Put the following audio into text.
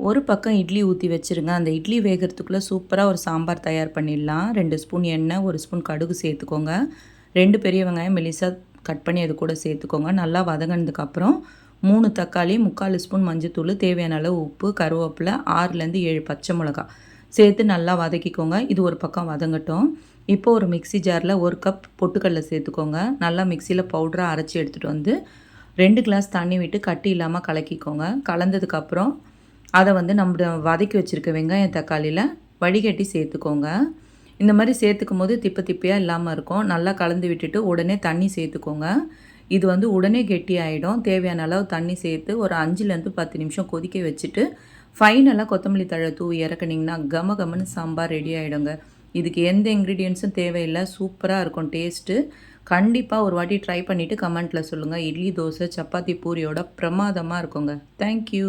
ஒரு பக்கம் இட்லி ஊற்றி வச்சுருங்க. அந்த இட்லி வேகிறதுக்குள்ளே சூப்பராக ஒரு சாம்பார் தயார் பண்ணிடலாம். 2 ஸ்பூன் எண்ணெய், 1 ஸ்பூன் கடுகு சேர்த்துக்கோங்க. 2 பெரிய வெங்காயம் மெலிசா கட் பண்ணி அது கூட சேர்த்துக்கோங்க. நல்லா வதங்கினதுக்கப்புறம் 3 தக்காளி, 3/4 ஸ்பூன் மஞ்சத்தூள், தேவையான அளவு உப்பு, கருவேப்பிலை, 6லேருந்து 7 பச்சை மிளகா சேர்த்து நல்லா வதக்கிக்கோங்க. இது ஒரு பக்கம் வதங்கட்டும். இப்போ ஒரு மிக்ஸி ஜாரில் 1 கப் பொட்டுக்கடலை சேர்த்துக்கோங்க. நல்லா மிக்ஸியில் பவுடராக அரைச்சி எடுத்துகிட்டு வந்து 2 கிளாஸ் தண்ணி விட்டு கட்டி இல்லாமல் கலக்கிக்கோங்க. கலந்ததுக்கப்புறம் அதை வந்து நம்ம வதக்கி வச்சுருக்க வெங்காயம் தக்காளியில் வடிகட்டி சேர்த்துக்கோங்க. இந்த மாதிரி சேர்த்துக்கும் போது திப்ப திப்பையாக இல்லாமல் இருக்கும். நல்லா கலந்து விட்டுட்டு உடனே தண்ணி சேர்த்துக்கோங்க. இது வந்து உடனே கெட்டி ஆகிடும். தேவையான அளவு தண்ணி சேர்த்து ஒரு 5லேருந்து 10 நிமிஷம் கொதிக்க வச்சுட்டு ஃபைனலாக கொத்தமல்லி தழை தூவி இறக்குனிங்கன்னா கம கமன்னு சாம்பார் ரெடி ஆகிடுங்க. இதுக்கு எந்த இன்க்ரீடியன்ஸும் தேவையில்லை. சூப்பராக இருக்கும் டேஸ்ட்டு. கண்டிப்பாக ஒரு வாட்டி ட்ரை பண்ணிவிட்டு கமெண்ட்டில் சொல்லுங்கள். இட்லி, தோசை, சப்பாத்தி, பூரியோட பிரமாதமாக இருக்குங்க. தேங்க்யூ.